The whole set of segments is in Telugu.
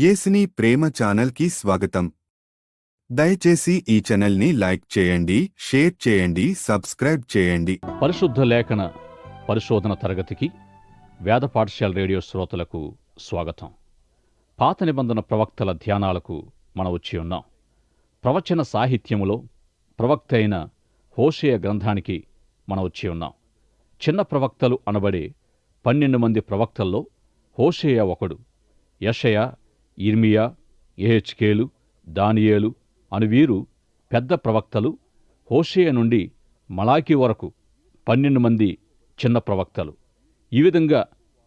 యేసుని ప్రేమ ఛానల్కి స్వాగతం. దయచేసి ఈ ఛానల్ని లైక్ చేయండి, షేర్ చేయండి, సబ్స్క్రైబ్ చేయండి. పరిశుద్ధ లేఖన పరిశోధన తరగతికి వేద పాఠశాల రేడియో శ్రోతలకు స్వాగతం. పాత నిబంధన ప్రవక్తల ధ్యానాలకు మనం వచ్చి ఉన్నాం. ప్రవచన సాహిత్యములో ప్రవక్త అయిన హోషేయ గ్రంథానికి మనం వచ్చి ఉన్నాం. చిన్న ప్రవక్తలు అనబడే 12 మంది ప్రవక్తల్లో హోషేయ ఒకడు. యెషయా, యిర్మీయా, యెహెజ్కేలు, దానియేలు అను వీరు పెద్ద ప్రవక్తలు. హోషేయ నుండి మలాకీ వరకు 12 మంది చిన్న ప్రవక్తలు. ఈ విధంగా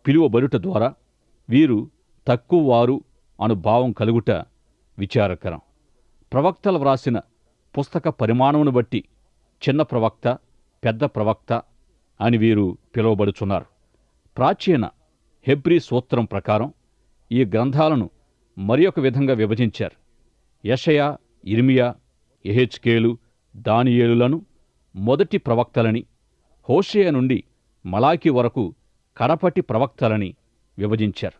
పిలువబడుట ద్వారా వీరు తక్కువ వారు అను భావం కలుగుట విచారకరం. ప్రవక్తలు వ్రాసిన పుస్తక పరిమాణమును బట్టి చిన్న ప్రవక్త, పెద్ద ప్రవక్త అని వీరు పిలువబడుచున్నారు. ప్రాచీన హెబ్రీ సూత్రం ప్రకారం ఈ గ్రంథాలను మరి ఒక విధంగా విభజించారు. యెషయా, యిర్మీయా, యెహెజ్కేలు, దానియేలులను మొదటి ప్రవక్తలని, హోషేయ నుండి మలాకీ వరకు కడపటి ప్రవక్తలని విభజించారు.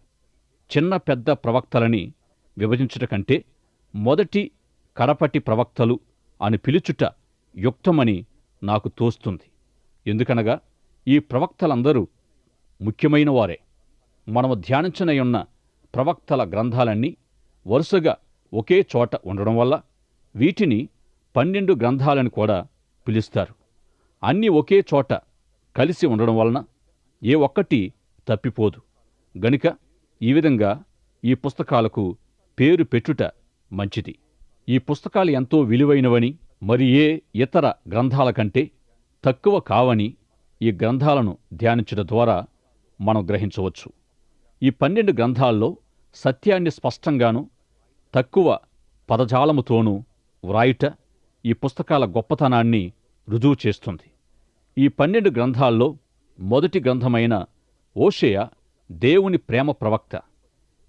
చిన్న పెద్ద ప్రవక్తలని విభజించుట కంటే మొదటి కడపటి ప్రవక్తలు అని పిలుచుట యుక్తమని నాకు తోస్తుంది. ఎందుకనగా ఈ ప్రవక్తలందరూ ముఖ్యమైన వారే. మనము ధ్యానించనయున్న ప్రవక్తల గ్రంథాలన్నీ వరుసగా ఒకే చోట ఉండడం వల్ల వీటిని 12 గ్రంథాలని కూడా పిలుస్తారు. అన్నీ ఒకే చోట కలిసి ఉండడం వలన ఏ ఒక్కటి తప్పిపోదు. గనుక ఈ విధంగా ఈ పుస్తకాలకు పేరు పెట్టుట మంచిది. ఈ పుస్తకాలు ఎంతో విలువైనవని, మరి ఏ ఇతర గ్రంథాల కంటే తక్కువ కావని ఈ గ్రంథాలను ధ్యానించడం ద్వారా మనం గ్రహించవచ్చు. ఈ 12 గ్రంథాల్లో సత్యాన్ని స్పష్టంగాను తక్కువ పదజాలముతోనూ వ్రాయుట ఈ పుస్తకాల గొప్పతనాన్ని రుజువు చేస్తుంది. ఈ 12 గ్రంథాల్లో మొదటి గ్రంథమైన హోషేయ దేవుని ప్రేమ ప్రవక్త.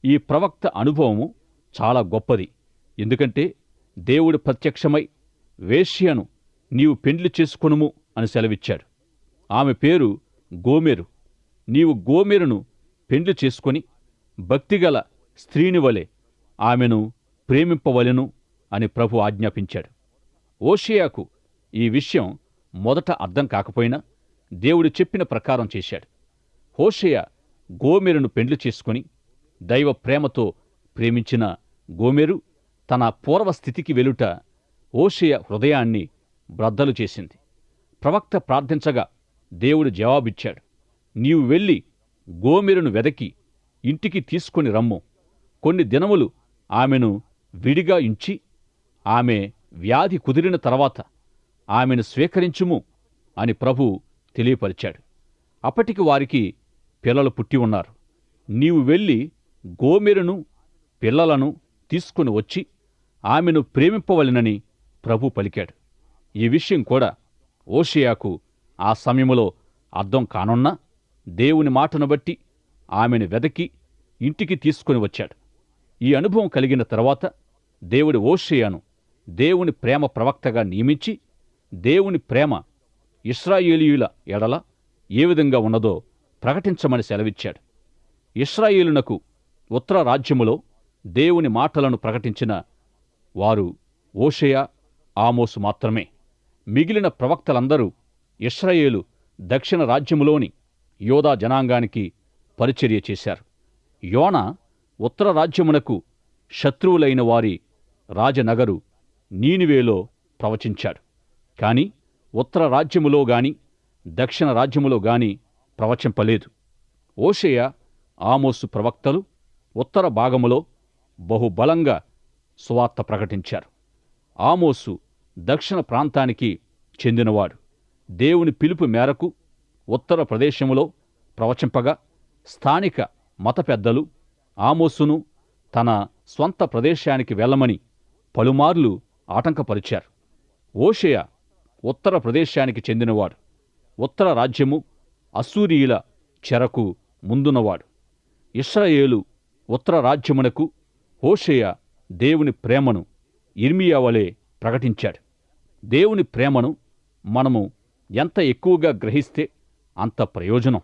ఈ ప్రవక్త అనుభవము చాలా గొప్పది. ఎందుకంటే దేవుడు ప్రత్యక్షమై వేశ్యను నీవు పెండ్లి చేసుకొనుము అని సెలవిచ్చాడు. ఆమె పేరు గోమెరు. నీవు గోమెరును పెండ్లి చేసుకొని భక్తిగల స్త్రీని వలె ఆమెను ప్రేమింపవలెను అని ప్రభు ఆజ్ఞాపించాడు. హోషేయకు ఈ విషయం మొదట అర్థం కాకపోయినా దేవుడు చెప్పిన ప్రకారం చేశాడు. హోషేయ గోమెరును పెండ్లి చేసుకొని దైవ ప్రేమతో ప్రేమించిన గోమెరు తన పూర్వస్థితికి వెలుట హోషేయ హృదయాన్ని బ్రద్దలు చేసింది. ప్రవక్త ప్రార్థించగా దేవుడు జవాబిచ్చాడు. నీవు వెళ్ళి గోమెరును వెదకి ఇంటికి తీసుకొని రమ్ము. కొన్ని దినములు ఆమెను విడిగా ఉంచి ఆమె వ్యాధి కుదిరిన తర్వాత ఆమెను స్వీకరించుము అని ప్రభు తెలియపరిచాడు. అప్పటికి వారికి పిల్లలు పుట్టి ఉన్నారు. నీవు వెళ్ళి గోమెరును పిల్లలను తీసుకుని వచ్చి ఆమెను ప్రేమింపవలెనని ప్రభు పలికాడు. ఈ విషయం కూడా హోషేయకు ఆ సమయములో అర్థం కానున్నా దేవుని మాటను బట్టి ఆమెను వెదకి ఇంటికి తీసుకుని వచ్చాడు. ఈ అనుభవం కలిగిన తర్వాత దేవుడు హోషేయను దేవుని ప్రేమ ప్రవక్తగా నియమించి దేవుని ప్రేమ ఇశ్రాయేలీయుల ఎడల ఏ విధంగా ఉన్నదో ప్రకటించమని సెలవిచ్చాడు. ఇశ్రాయేలునకు ఉత్తర రాజ్యములో దేవుని మాటలను ప్రకటించిన వారు హోషేయ, ఆమోసు మాత్రమే. మిగిలిన ప్రవక్తలందరూ ఇశ్రాయేలు దక్షిణ రాజ్యములోని యోధా జనాంగానికి పరిచర్య చేశారు. యోనా ఉత్తర రాజ్యమునకు శత్రువులైన వారి రాజనగరు నీనివేలో ప్రవచించాడు. కాని ఉత్తర రాజ్యములో గాని దక్షిణ రాజ్యములో గాని ప్రవచింపలేదు. హోషేయ, ఆమోసు ప్రవక్తలు ఉత్తర భాగములో బహుబలంగా సువార్త ప్రకటించారు. ఆమోసు దక్షిణ ప్రాంతానికి చెందినవాడు. దేవుని పిలుపు మేరకు ఉత్తర ప్రదేశములో ప్రవచింపగా స్థానిక మత పెద్దలు ఆమోసును తన స్వంత ప్రదేశానికి వెళ్ళమని పలుమార్లు ఆటంకపరిచారు. హోషేయ ఉత్తర ప్రదేశానికి చెందినవాడు. ఉత్తర రాజ్యము అస్సూరీయుల చెరకు ముందున్నవాడు. ఇశ్రాయేలు ఉత్తర రాజ్యమునకు హోషేయ దేవుని ప్రేమను యిర్మీయా వలె ప్రకటించాడు. దేవుని ప్రేమను మనము ఎంత ఎక్కువగా గ్రహిస్తే అంత ప్రయోజనం.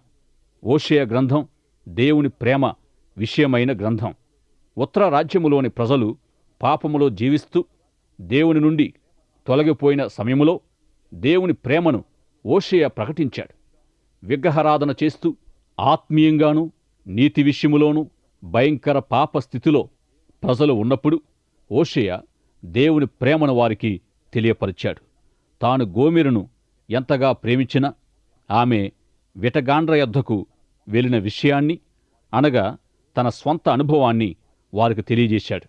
హోషేయ గ్రంథం దేవుని ప్రేమ విషయమైన గ్రంథం. ఉత్తర రాజ్యములోని ప్రజలు పాపములో జీవిస్తూ దేవుని నుండి తొలగిపోయిన సమయములో దేవుని ప్రేమను హోషేయ ప్రకటించాడు. విగ్రహారాధన చేస్తూ ఆత్మీయంగానూ నీతి విషయములోనూ భయంకర పాప స్థితిలో ప్రజలు ఉన్నప్పుడు హోషేయ దేవుని ప్రేమను వారికి తెలియపరిచాడు. తాను గోమెరును ఎంతగా ప్రేమించినా ఆమె విటగాండ్ర యొద్దకు వెళ్లిన విషయాన్ని, అనగా తన స్వంత అనుభవాన్ని వారికి తెలియజేశాడు.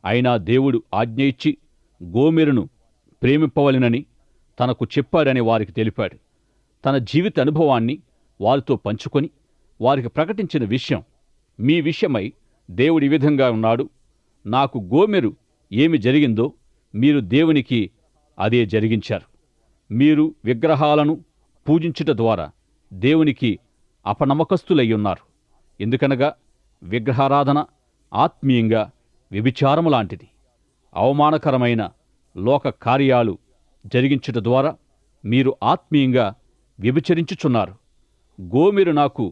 అయినా దేవుడు ఆజ్ఞ ఇచ్చి గోమెరును ప్రేమింపవలెనని తనకు చెప్పాడని వారికి తెలిపాడు. తన జీవిత అనుభవాన్ని వారితో పంచుకొని వారికి ప్రకటించిన విషయం, మీ విషయమై దేవుడి విధంగా ఉన్నాడు, నాకు గోమెరు ఏమి జరిగిందో మీరు దేవునికి అదే జరిగించారు. మీరు విగ్రహాలను పూజించుట ద్వారా దేవునికి అపనమ్మకస్తులయ్యున్నారు. ఎందుకనగా విగ్రహారాధన ఆత్మీయంగా వ్యభిచారము లాంటిది. అవమానకరమైన లోక కార్యాలు జరిగించుట ద్వారా మీరు ఆత్మీయంగా వ్యభిచరించుచున్నారు. గోమెరు నాకు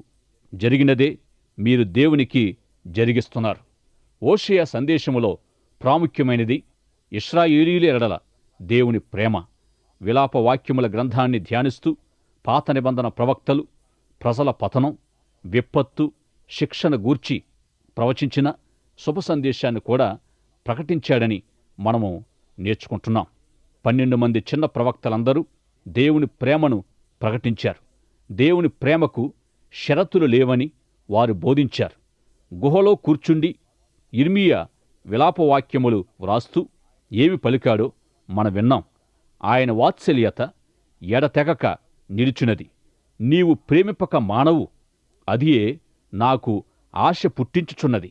జరిగినదే మీరు దేవునికి జరిగిస్తున్నారు. హోషేయ సందేశములో ప్రాముఖ్యమైనది ఇశ్రాయేలీయుల ఎడల దేవుని ప్రేమ. విలాప వాక్యముల గ్రంథాన్ని ధ్యానిస్తూ పాత నిబంధన ప్రవక్తలు ప్రజల పతనం, విపత్తు, శిక్షణ గూర్చి ప్రవచించిన శుభ సందేశాన్ని కూడా ప్రకటించాడని మనము నేర్చుకుంటున్నాం. 12 మంది చిన్న ప్రవక్తలందరూ దేవుని ప్రేమను ప్రకటించారు. దేవుని ప్రేమకు షరతులు లేవని వారు బోధించారు. గుహలో కూర్చుండి యిర్మీయా విలాపవాక్యములు వ్రాస్తూ ఏమి పలికాడో మనం విన్నాం. ఆయన వాత్సల్యత ఎడతెగక నిలిచినది. నీవు ప్రేమిపక మానవు, అదియే నాకు ఆశ పుట్టించుచున్నది.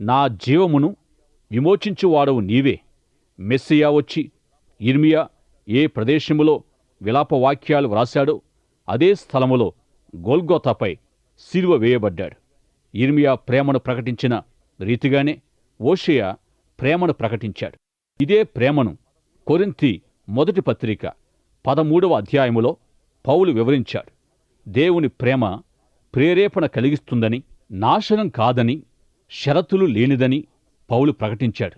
నా జీవమును విమోచించువాడవు నీవే. మెస్సియా వచ్చి యిర్మీయా ఏ ప్రదేశములో విలాపవాక్యాలు వ్రాశాడో అదే స్థలములో గొల్గొతాపై శిలువ వేయబడ్డాడు. యిర్మీయా ప్రేమను ప్రకటించిన రీతిగానే హోషేయ ప్రేమను ప్రకటించాడు. ఇదే ప్రేమను కొరింథీ మొదటి పత్రిక 13వ అధ్యాయములో పౌలు వివరించాడు. దేవుని ప్రేమ ప్రేరేపణ కలిగిస్తుందని, నాశనం కాదని, షరతులు లేనిదని పౌలు ప్రకటించాడు.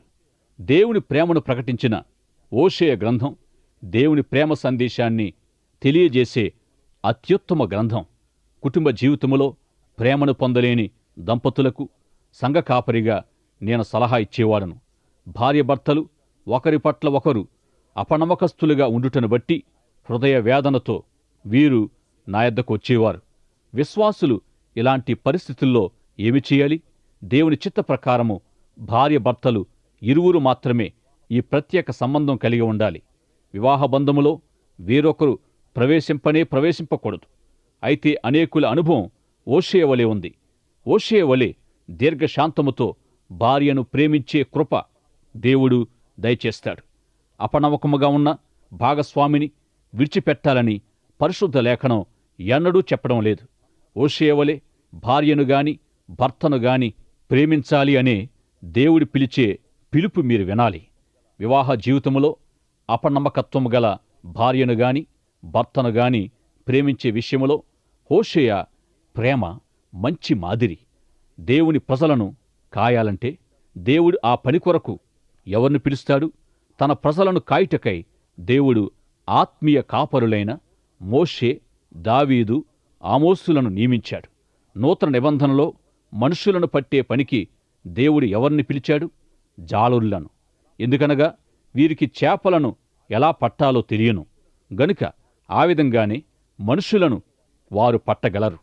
దేవుని ప్రేమను ప్రకటించిన హోషేయ గ్రంథం దేవుని ప్రేమ సందేశాన్ని తెలియజేసే అత్యుత్తమ గ్రంథం. కుటుంబ జీవితములో ప్రేమను పొందలేని దంపతులకు సంఘ కాపరిగా నేను సలహా ఇచ్చేవాడను. భార్యభర్తలు ఒకరి పట్ల ఒకరు అపనమ్మకస్తులుగా ఉండుటను బట్టి హృదయ వేదనతో వీరు నా యొద్దకు వచ్చేవారు. విశ్వాసులు ఇలాంటి పరిస్థితుల్లో ఏమి చేయాలి? దేవుని చిత్త ప్రకారము భార్యభర్తలు ఇరువురు మాత్రమే ఈ ప్రత్యేక సంబంధం కలిగి ఉండాలి. వివాహ బంధములో వేరొకరు ప్రవేశింపకూడదు. అయితే అనేకుల అనుభవం హోషేయ వలె ఉంది. హోషేయ వలె దీర్ఘశాంతముతో భార్యను ప్రేమించే కృప దేవుడు దయచేస్తాడు. అపనమ్మకముగా ఉన్న భాగస్వామిని విడిచిపెట్టాలని పరిశుద్ధ లేఖనం ఎన్నడూ చెప్పడం లేదు. హోషేయ వలె భార్యను గాని భర్తను గాని ప్రేమించాలి అనే దేవుడి పిలిచే పిలుపు మీరు వినాలి. వివాహ జీవితములో అపనమ్మకత్వము గల భార్యను గాని భర్తను గాని ప్రేమించే విషయములో హోషేయ ప్రేమ మంచి మాదిరి. దేవుని ప్రజలను కాయాలంటే దేవుడు ఆ పని కొరకు ఎవరిని పిలుస్తాడు? తన ప్రజలను కాయుటకై దేవుడు ఆత్మీయ కాపరులైన మోషే, దావీదు, ఆమోసులను నియమించాడు. నూతన నిబంధనలో మనుషులను పట్టే పనికి దేవుడు ఎవరిని పిలిచాడు? జాలరులను. ఎందుకనగా వీరికి చేపలను ఎలా పట్టాలో తెలియను గనుక ఆ విధంగానే మనుషులను వారు పట్టగలరు.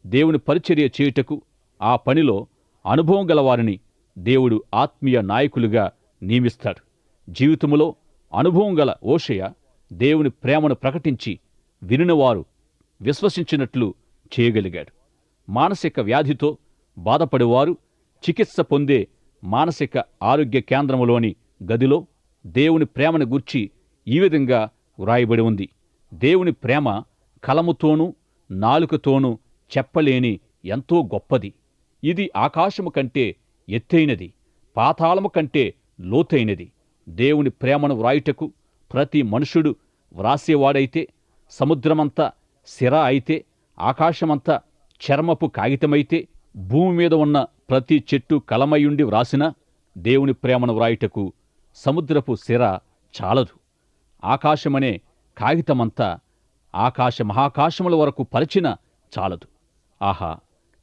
దేవుని పరిచర్య చేయుటకు ఆ పనిలో అనుభవం గలవారిని దేవుడు ఆత్మీయ నాయకులుగా నియమిస్తాడు. జీవితములో అనుభవం గల హోషేయ దేవుని ప్రేమను ప్రకటించి వినినవారు విశ్వసించినట్లు చేయగలిగాడు. మానసిక వ్యాధితో బాధపడేవారు చికిత్స పొందే మానసిక ఆరోగ్య కేంద్రములోని గదిలో దేవుని ప్రేమను గూర్చి ఈ విధంగా వ్రాయబడి ఉంది. దేవుని ప్రేమ కలముతోనూ నాలుకతోనూ చెప్పలేని ఎంతో గొప్పది. ఇది ఆకాశము కంటే ఎత్తైనది, పాతాళము కంటే లోతైనది. దేవుని ప్రేమను వ్రాయుటకు ప్రతి మనుషుడు వ్రాసేవాడైతే, సముద్రమంతా సిర అయితే, ఆకాశమంతా చర్మపు కాగితమైతే, భూమి మీద ఉన్న ప్రతి చెట్టు కలమయుండి వ్రాసినా దేవుని ప్రేమను వ్రాయుటకు సముద్రపు సిర చాలదు. ఆకాశమనే కాగితమంతా ఆకాశ మహాకాశముల వరకు పరిచిన చాలదు. ఆహా,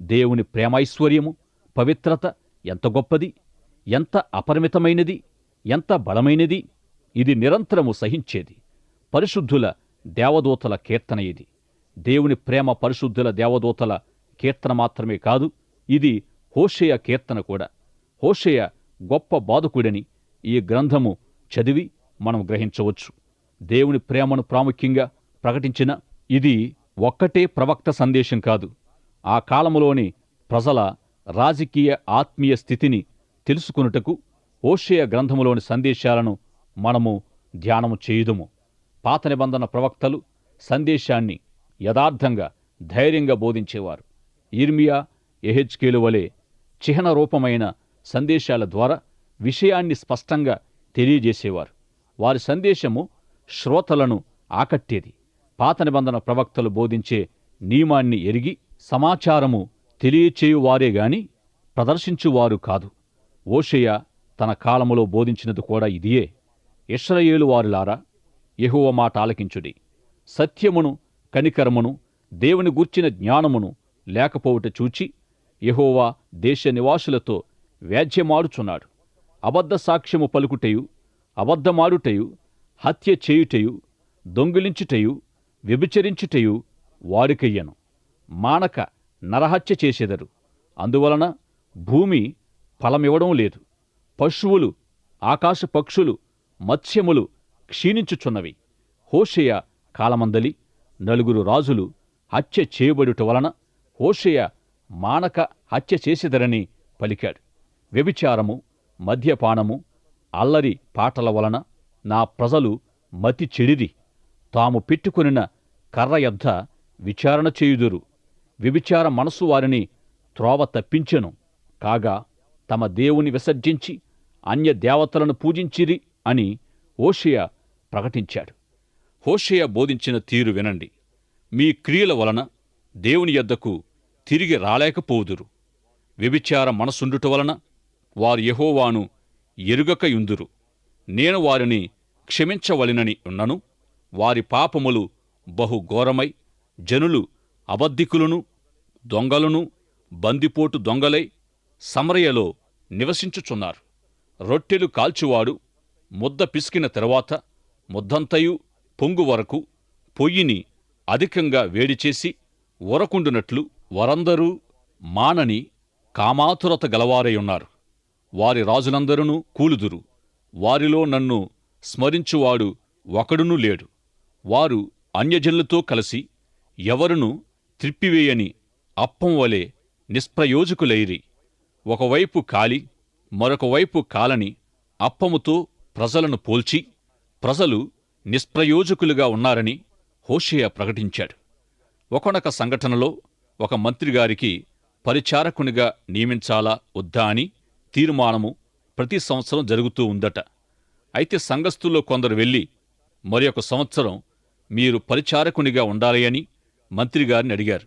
దేవుని ప్రేమైశ్వర్యము, పవిత్రత ఎంత గొప్పది, ఎంత అపరిమితమైనది, ఎంత బలమైనది! ఇది నిరంతరము సహించేది. పరిశుద్ధుల దేవదూతల కీర్తన ఇది. దేవుని ప్రేమ పరిశుద్ధుల దేవదూతల కీర్తన మాత్రమే కాదు, ఇది హోషేయ కీర్తన కూడా. హోషేయ గొప్ప బాధకుడని ఈ గ్రంథము చదివి మనం గ్రహించవచ్చు. దేవుని ప్రేమను ప్రాముఖ్యంగా ప్రకటించిన ఇది ఒక్కటే ప్రవక్త సందేశం కాదు. ఆ కాలములోని ప్రజల రాజకీయ ఆత్మీయ స్థితిని తెలుసుకొనుటకు హోషేయ గ్రంథములోని సందేశాలను మనము ధ్యానము చేయుదుము. పాత నిబంధన ప్రవక్తలు సందేశాన్ని యథార్థంగా, ధైర్యంగా బోధించేవారు. యిర్మీయా, యెహెజ్కేలు వలె చిహ్న రూపమైన సందేశాల ద్వారా విషయాన్ని స్పష్టంగా తెలియజేసేవారు. వారి సందేశము శ్రోతలను ఆకట్టేది. పాత నిబంధన ప్రవక్తలు బోధించే నియమాన్ని ఎరిగి సమాచారము తెలియచేయువారే గాని ప్రదర్శించువారు కాదు. హోషేయ తన కాలములో బోధించినది కూడా ఇదియే. ఇశ్రాయేలు వారులారా, యెహోవా మాట ఆలకించుడి. సత్యమును, కనికరమును, దేవుని గూర్చిన జ్ఞానమును లేకపోవుట చూచి యెహోవా దేశ నివాసులతో వ్యాజ్యమాడుచున్నాడు. అబద్ధ సాక్ష్యము పలుకుటయు, అబద్ధమాడుటయు, హత్య చేయుటయు, దొంగిలించుటయు, వ్యభిచరించుటయు వాడికయ్యను. మానక నరహత్య చేసెదరు. అందువలన భూమి ఫలమివ్వడం లేదు. పశువులు, ఆకాశ పక్షులు, మత్స్యములు క్షీణించుచున్నవి. హోషేయ కాలమందలి 4 రాజులు హత్య చేయబడుట వలన హోషేయ మానక హత్య చేసెదరని పలికాడు. వ్యభిచారము, మద్యపానము, అల్లరి పాటల వలన నా ప్రజలు మతి చెడిరి. తాము పెట్టుకొనిన కర్ర యొద్ద విచారణ చేయుదురు. వ్యభిచార మనసు వారిని త్రోవ తప్పించెను. కాగా తమ దేవుని విసర్జించి అన్య దేవతలను పూజించిరి అని హోషేయ ప్రకటించాడు. హోషేయ బోధించిన తీరు వినండి. మీ క్రియల వలన దేవుని యొద్దకు తిరిగి రాలేకపోవుదురు. వ్యభిచార మనసుండుట వలన వారు యెహోవాను ఎరుగకయుందురు. నేను వారిని క్షమించవలెనని ఉన్నను వారి పాపములు బహుఘోరమై జనులు అబద్ధికులను, దొంగలను, బందిపోటు దొంగలై సమరయలో నివసించుచున్నారు. రొట్టెలు కాల్చువాడు ముద్ద పిసికిన తరువాత ముద్దంతయు పొంగు వరకు పొయ్యిని అధికంగా వేడిచేసి ఊరకుండునట్లు వారందరూ మానని కామాతురత గలవారైయున్నారు. వారి రాజులందరూ కూలుదురు. వారిలో నన్ను స్మరించువాడు ఒకడునూ లేడు. వారు అన్యజనులతో కలిసి ఎవరును త్రిప్పివేయని అప్పం వలె నిష్ప్రయోజకులైరి. ఒకవైపు కాలి మరొకవైపు కాలని అప్పముతో ప్రజలను పోల్చి ప్రజలు నిష్ప్రయోజకులుగా ఉన్నారని హోషేయ ప్రకటించాడు. ఒకొనొక సంఘటనలో ఒక మంత్రిగారికి పరిచారకునిగా నియమించాలా వద్దా అని తీర్మానము ప్రతి సంవత్సరం జరుగుతూ ఉందట. అయితే సంఘస్థుల్లో కొందరు వెళ్ళి మరి ఒక సంవత్సరం మీరు పరిచారకునిగా ఉండాలి అని మంత్రిగారిని అడిగారు.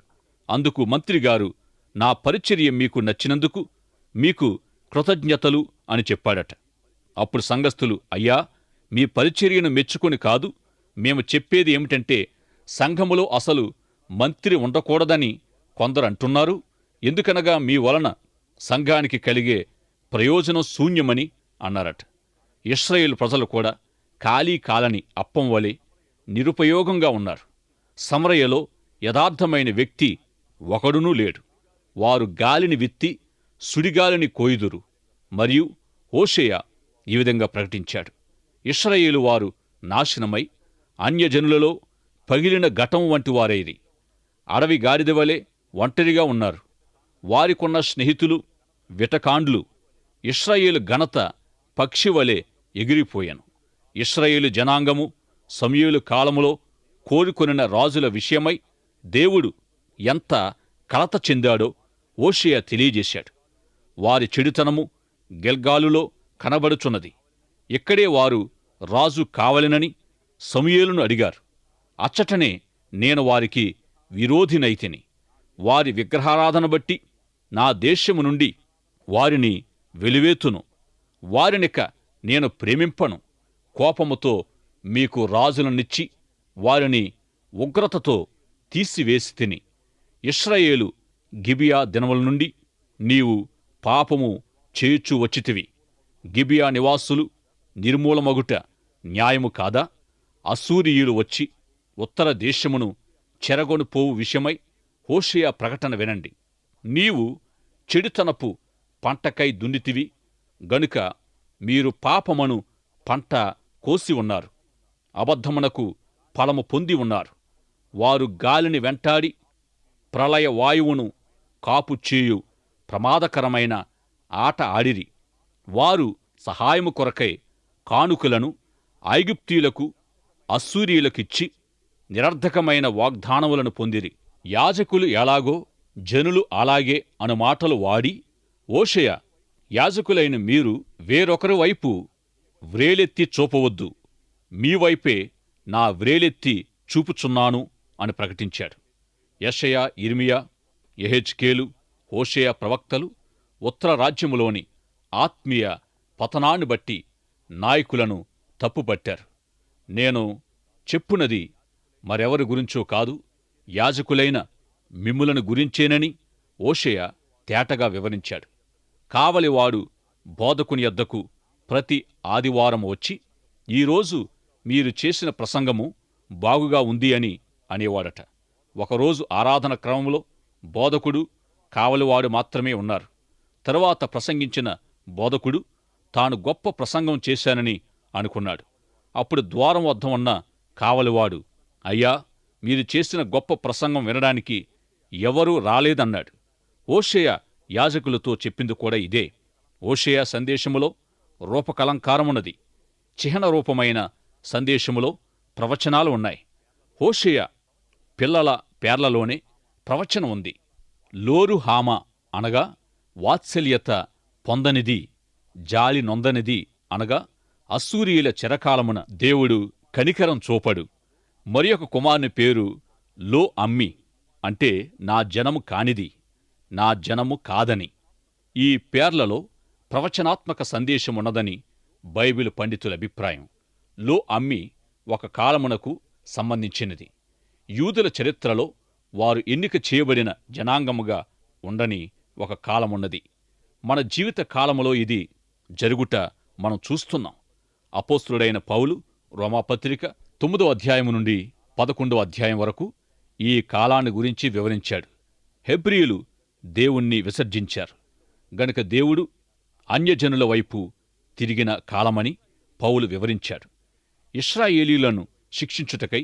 అందుకు మంత్రిగారు, నా పరిచర్య మీకు నచ్చినందుకు మీకు కృతజ్ఞతలు అని చెప్పాడట. అప్పుడు సంఘస్థులు, అయ్యా, మీ పరిచర్యను మెచ్చుకొని కాదు, మేము చెప్పేది ఏమిటంటే సంఘములో అసలు మంత్రి ఉండకూడదని కొందరు అంటున్నారు. ఎందుకనగా మీ వలన సంఘానికి కలిగే ప్రయోజనం శూన్యమని అన్నారట. ఇశ్రాయేలు ప్రజలు కూడా ఖాళీ కాలని అప్పం వలె నిరుపయోగంగా ఉన్నారు. సమరయలో యథార్థమైన వ్యక్తి ఒకడునూ లేడు. వారు గాలిని విత్తి సుడిగాలిని కోయుదురు. మరియు హోషేయ ఈ విధంగా ప్రకటించాడు. ఇశ్రాయేలు వారు నాశనమై అన్యజనులలో పగిలిన ఘటం వంటి వారైరి. అడవి గాడిద వలె ఒంటరిగా ఉన్నారు. వారికున్న స్నేహితులు విటకాండ్లు. ఇశ్రాయేలు ఘనత పక్షివలె ఎగిరిపోయాను. ఇశ్రాయేలు జనాంగము సమూయేలు కాలములో కోరుకొనిన రాజుల విషయమై దేవుడు ఎంత కలత చెందాడో హోషేయ తెలియజేశాడు. వారి చెడుతనము గిల్గాలులో కనబడుచున్నది. ఇక్కడే వారు రాజు కావలెనని సమూయేలును అడిగారు. అచ్చటనే నేను వారికి విరోధినైతిని. వారి విగ్రహారాధన బట్టి నా దేశము నుండి వారిని వెలివేతును. వారినిక నేను ప్రేమింపను. కోపముతో మీకు రాజులనిచ్చి వారిని ఉగ్రతతో తీసివేసి తిని. ఇశ్రాయేలు గిబియా దినముల నుండి నీవు పాపము చేయుచూ వచ్చితివి. గిబియా నివాసులు నిర్మూలమగుట న్యాయము కాదా? అశ్షూరీయులు వచ్చి ఉత్తర దేశమును చెరగొనిపోవు విషయమై హోషేయ ప్రకటన వినండి. నీవు చెడుతనపు పంటకై దున్నితివి గనుక మీరు పాపమను పంట కోసి ఉన్నారు. అబద్ధమునకు ఫలము పొంది ఉన్నారు. వారు గాలిని వెంటాడి ప్రళయ వాయువును కాపు చేయు ప్రమాదకరమైన ఆట ఆడిరి. వారు సహాయము కొరకై కానుకలను ఐగుప్తీయులకు అశ్షూరీయులకిచ్చి నిరర్ధకమైన వాగ్దానములను పొందిరి. యాజకులు ఎలాగో జనులు అలాగే అను మాటలు వాడి, హోషేయ, యాజకులైన మీరు వేరొకరి వైపు వ్రేలెత్తి చూపవద్దు, మీ వైపే నా వ్రేలెత్తి చూపుచున్నాను అని ప్రకటించాడు. యెషయా, యిర్మీయా, యెహెజ్కేలు, హోషేయ ప్రవక్తలు ఉత్తర రాజ్యములోని ఆత్మీయ పతనాన్ని బట్టి నాయకులను తప్పుపట్టారు. నేను చెప్పునది మరెవరి గురించో కాదు, యాజకులైన మిమ్ములను గురించేనని హోషేయ తేటగా వివరించాడు. కావలివాడు బోధకుని యొద్దకు ప్రతి ఆదివారం వచ్చి, ఈరోజు మీరు చేసిన ప్రసంగము బాగుగా ఉంది అని అనేవాడట. ఒకరోజు ఆరాధన క్రమంలో బోధకుడు, కావలివాడు మాత్రమే ఉన్నారు. తరువాత ప్రసంగించిన బోధకుడు తాను గొప్ప ప్రసంగం చేశానని అనుకున్నాడు. అప్పుడు ద్వారం వద్ద ఉన్న కావలివాడు, అయ్యా, మీరు చేసిన గొప్ప ప్రసంగం వినడానికి ఎవరూ రాలేదన్నాడు. హోషేయ యాజకులతో చెప్పింది కూడా ఇదే. హోషేయ సందేశములో రూపకలంకారమున్నది. చిహ్న రూపమైన సందేశములో ప్రవచనాలు ఉన్నాయి. హోషేయ పిల్లల పేర్లలోనే ప్రవచనం ఉంది. లోరు హామ అనగా వాత్సల్యత పొందనిది, జాలి నొందనిది అనగా అశ్షూరీయుల చెరకాలమున దేవుడు కనికరం చూపడు. మరియొక కుమారుని పేరు లో అమ్మి, అంటే నా జనము కానిది, నా జనము కాదని. ఈ పేర్లలో ప్రవచనాత్మక సందేశమున్నదని బైబిలు పండితుల అభిప్రాయం. లో అమ్మి ఒక కాలమునకు సంబంధించినది. యూదుల చరిత్రలో వారు ఎన్నిక చేయబడిన జనాంగముగా ఉండని ఒక కాలమున్నది. మన జీవిత కాలములో ఇది జరుగుట మనం చూస్తున్నాం. అపోస్తులుడైన పౌలు రోమాపత్రిక 9వ అధ్యాయము నుండి 11వ అధ్యాయం వరకు ఈ కాలాన్ని గురించి వివరించాడు. హెబ్రీయులు దేవుణ్ణి విసర్జించారు గనుక దేవుడు అన్యజనుల వైపు తిరిగిన కాలమని పౌలు వివరించాడు. ఇశ్రాయేలీయులను శిక్షించుటకై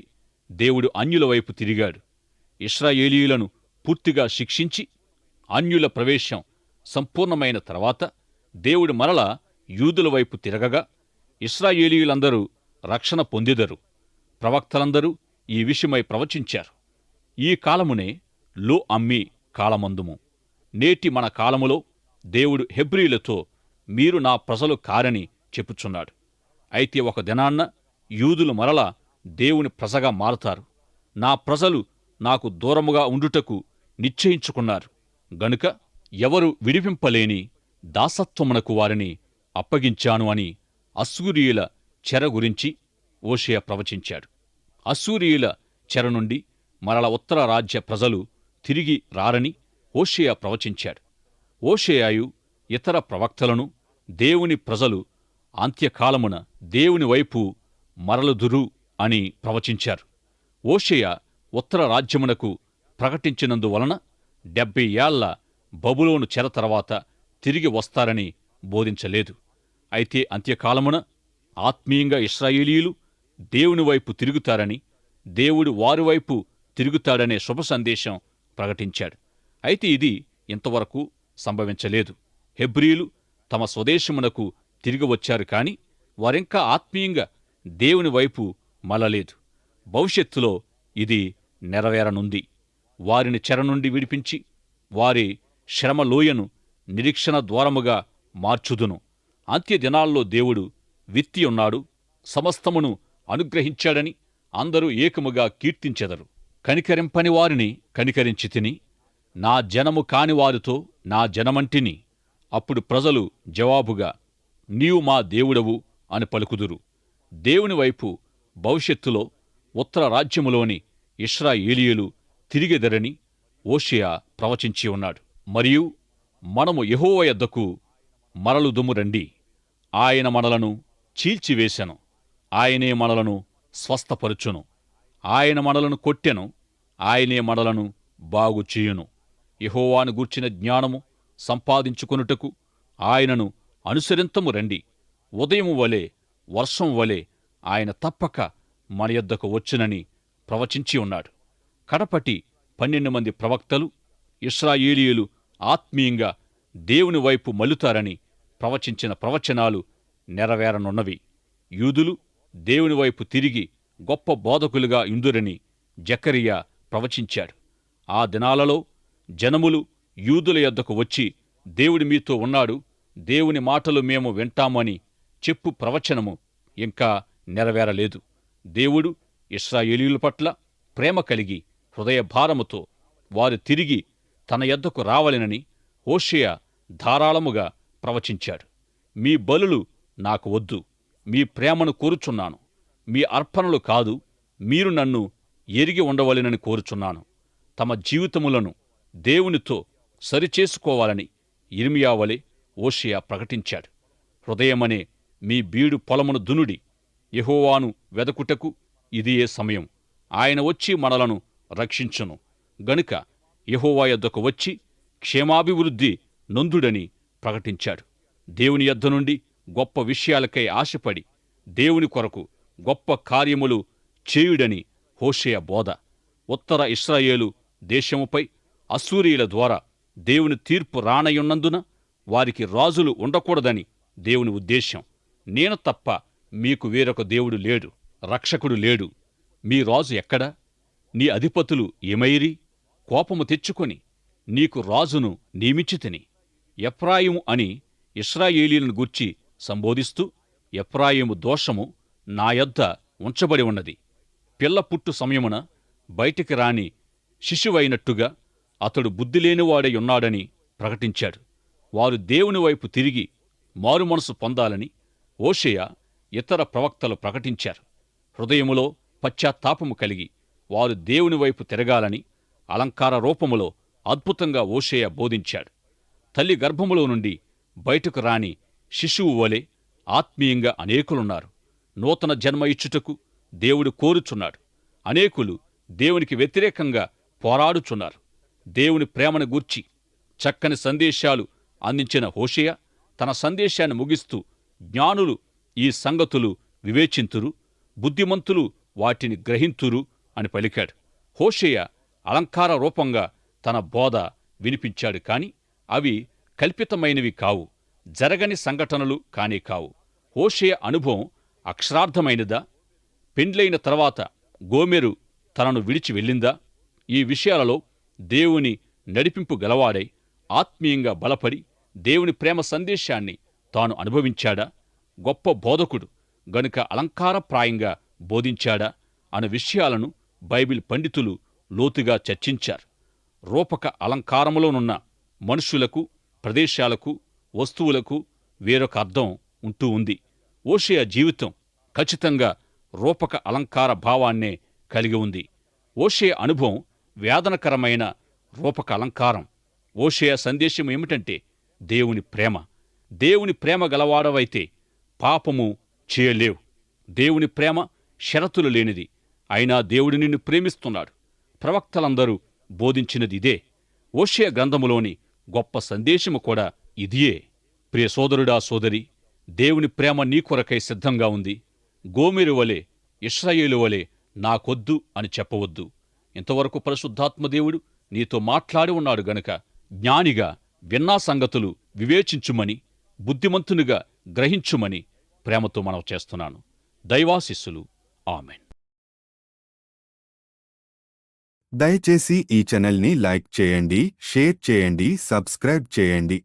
దేవుడు అన్యుల వైపు తిరిగాడు. ఇశ్రాయేలీయులను పూర్తిగా శిక్షించి అన్యుల ప్రవేశం సంపూర్ణమైన తర్వాత దేవుడు మరల యూదుల వైపు తిరగగా ఇశ్రాయేలీయులందరూ రక్షణ పొందెదరు. ప్రవక్తలందరూ ఈ విషయమై ప్రవచించారు. ఈ కాలమునే లో అమ్మి కాలమందుము. నేటి మన కాలములో దేవుడు హెబ్రీయులతో మీరు నా ప్రజలు కారని చెప్పుచున్నాడు. అయితే ఒక దినాన్న యూదులు మరల దేవుని ప్రజగా మారతారు. నా ప్రజలు నాకు దూరముగా ఉండుటకు నిశ్చయించుకున్నారు గనుక ఎవరు విడిపింపలేని దాసత్వమునకు వారిని అప్పగించాను అని అశ్షూరీయుల చెర గురించి హోషేయ ప్రవచించాడు. అశ్షూరీయుల చెర నుండి మరల ఉత్తర రాజ్య ప్రజలు తిరిగి రారని హోషేయ ప్రవచించాడు. హోషేయయు ఇతర ప్రవక్తలను దేవుని ప్రజలు అంత్యకాలమున దేవుని వైపు మరలుదురు అని ప్రవచించారు. హోషేయ ఉత్తర రాజ్యమునకు ప్రకటించినందువలన 70 ఏళ్ల బబులోను చెర తర్వాత తిరిగి వస్తారని బోధించలేదు. అయితే అంత్యకాలమున ఆత్మీయంగా ఇశ్రాయేలీయులు దేవుని వైపు తిరుగుతారని, దేవుడు వారి వైపు తిరుగుతాడనే శుభ సందేశం ప్రకటించాడు. అయితే ఇది ఇంతవరకు సంభవించలేదు. హెబ్రీయులు తమ స్వదేశమునకు తిరిగి వచ్చారు కాని వారింకా ఆత్మీయంగా దేవుని వైపు మళ్ళలేదు. భవిష్యత్తులో ఇది నెరవేరనుంది. వారిని చెర నుండి విడిపించి వారి శ్రమలోయను నిరీక్షణ ద్వారముగా మార్చుదును. అంత్యదినాల్లో దేవుడు విత్తి ఉన్నాడు, సమస్తమును అనుగ్రహించాడని అందరూ ఏకముగా కీర్తించెదరు. కనికరింపని వారిని కనికరించి తిని, నా జనము కాని వారితో నా జనమంటిని. అప్పుడు ప్రజలు జవాబుగా, నీవు మా దేవుడవు అని పలుకుదురు. దేవుని వైపు భవిష్యత్తులో ఉత్తర రాజ్యములోని ఇశ్రాయేలీయులు తిరిగెదరని హోషేయ ప్రవచించి ఉన్నాడు. మరియు మనము యెహోవా యొద్దకు మరలుదుము రండి. ఆయన మనలను చీల్చివేశెను, ఆయనే మనలను స్వస్థపరుచును. ఆయన మనలను కొట్టెను, ఆయనే మనలను బాగుచేయును. యెహోవాను గూర్చిన జ్ఞానము సంపాదించుకొనుటకు ఆయనను అనుసరింతము రండి. ఉదయము వలె వర్షం వలె ఆయన తప్పక మన యొద్దకు వచ్చునని ప్రవచించి ఉన్నాడు. కడపటి 12 మంది ప్రవక్తలు ఇశ్రాయేలీయులు ఆత్మీయంగా దేవుని వైపు మల్లుతారని ప్రవచించిన ప్రవచనాలు నెరవేరనున్నవి. యూదులు దేవుని వైపు తిరిగి గొప్ప బోధకులుగా యుందురని జకరియా ప్రవచించాడు. ఆ దినాలలో జనములు యూదుల యొద్దకు వచ్చి, దేవుడు మీతో ఉన్నాడు, దేవుని మాటలు మేము వింటామని చెప్పు ప్రవచనము ఇంకా నెరవేరలేదు. దేవుడు ఇశ్రాయేలీయుల పట్ల ప్రేమ కలిగి హృదయ భారముతో వారు తిరిగి తన యొద్దకు రావలెనని హోషేయ ధారాళముగా ప్రవచించాడు. మీ బలులు నాకు వద్దు, మీ ప్రేమను కోరుచున్నాను. మీ అర్పణలు కాదు, మీరు నన్ను ఎరిగి ఉండవలెనని కోరుచున్నాను. తమ జీవితములను దేవునితో సరిచేసుకోవాలని యిర్మీయా వలె హోషేయ ప్రకటించాడు. హృదయమనే మీ బీడు పొలమును దునుడి. యెహోవాను వెదకుటకు ఇదియే సమయం. ఆయన వచ్చి మనలను రక్షించును. గనుక యెహోవా యొద్దకు వచ్చి క్షేమాభివృద్ధి నొందుడని ప్రకటించాడు. దేవుని యొద్ద నుండి గొప్ప విషయాలకై ఆశపడి దేవుని కొరకు గొప్ప కార్యములు చేయుడని హోషేయ బోధ. ఉత్తర ఇశ్రాయేలు దేశముపై అశ్షూరీయుల ద్వారా దేవుని తీర్పు రానయున్నందున వారికి రాజులు ఉండకూడదని దేవుని ఉద్దేశ్యం. నేను తప్ప మీకు వేరొక దేవుడు లేడు, రక్షకుడు లేడు. మీ రాజు ఎక్కడా? నీ అధిపతులు ఏమైరి? కోపము తెచ్చుకొని నీకు రాజును నియమించితిని. ఎఫ్రాయిము అని ఇశ్రాయేలీయులను గూర్చి సంబోధిస్తూ, ఎఫ్రాయిము దోషము నా యొద్ద ఉంచబడి ఉన్నది. పిల్ల పుట్టు సమయమున బయటికి రాని శిశువైనట్టుగా అతడు బుద్ధిలేనివాడై ఉన్నాడని ప్రకటించాడు. వారు దేవుని వైపు తిరిగి మారుమనసు పొందాలని హోషేయ ఇతర ప్రవక్తలు ప్రకటించారు. హృదయములో పశ్చాత్తాపము కలిగి వారు దేవుని వైపు తిరగాలని అలంకార రూపములో అద్భుతంగా హోషేయ బోధించాడు. తల్లి గర్భములో నుండి బయటకు రాని శిశువు వలె ఆత్మీయంగా అనేకులున్నారు. నూతన జన్మ ఇచ్చుటకు దేవుడు కోరుచున్నాడు. అనేకులు దేవునికి వ్యతిరేకంగా పోరాడుచున్నారు. దేవుని ప్రేమను గూర్చి చక్కని సందేశాలు అందించిన హోషేయ తన సందేశాన్ని ముగిస్తూ, జ్ఞానులు ఈ సంగతులు వివేచింతురు, బుద్ధిమంతులు వాటిని గ్రహింతురు అని పలికాడు. హోషేయ అలంకార రూపంగా తన బోధ వినిపించాడు, కాని అవి కల్పితమైనవి కావు, జరగని సంఘటనలు కానే కావు. హోషేయ అనుభవం అక్షరార్థమైనదా? పెండ్లైన తర్వాత గోమెరు తనను విడిచి వెళ్ళిందా? ఈ విషయాలలో దేవుని నడిపింపు గలవాడై ఆత్మీయంగా బలపడి దేవుని ప్రేమ సందేశాన్ని తాను అనుభవించాడా? గొప్ప బోధకుడు గనుక అలంకారప్రాయంగా బోధించాడా అనే విషయాలను బైబిల్ పండితులు లోతుగా చర్చించారు. రూపక అలంకారములోనున్న మనుష్యులకు, ప్రదేశాలకు, వస్తువులకు వేరొక అర్థం ఉంటూ ఉంది. హోషేయ జీవితం ఖచ్చితంగా రూపక అలంకార భావాన్నే కలిగి ఉంది. హోషేయ అనుభవం వేదనకరమైన రూపక అలంకారం. హోషేయ సందేశం ఏమిటంటే దేవుని ప్రేమ. దేవుని ప్రేమ గలవాడవైతే పాపము చేయలేవు. దేవుని ప్రేమ షరతులు లేనిది. అయినా దేవుడు నిన్ను ప్రేమిస్తున్నాడు. ప్రవక్తలందరూ బోధించినది ఇదే. హోషేయ గ్రంథములోని గొప్ప సందేశము కూడా ఇదియే. ప్రియ సోదరుడా, సోదరి, దేవుని ప్రేమ నీ కొరకై సిద్ధంగా ఉంది. గోమెరు వలె, ఇశ్రాయేలు వలె నాకొద్దు అని చెప్పవద్దు. ఇంతవరకు పరిశుద్ధాత్మదేవుడు నీతో మాట్లాడి ఉన్నాడు గనుక జ్ఞానిగా విన్నా సంగతులు వివేచించుమని, బుద్ధిమంతునిగా గ్రహించుమని ప్రేమతో మనవి చేస్తున్నాను. దైవాశిస్సులు. ఆమెన్. దయచేసి ఈ ఛానల్ని లైక్ చేయండి, షేర్ చేయండి, సబ్స్క్రైబ్ చేయండి.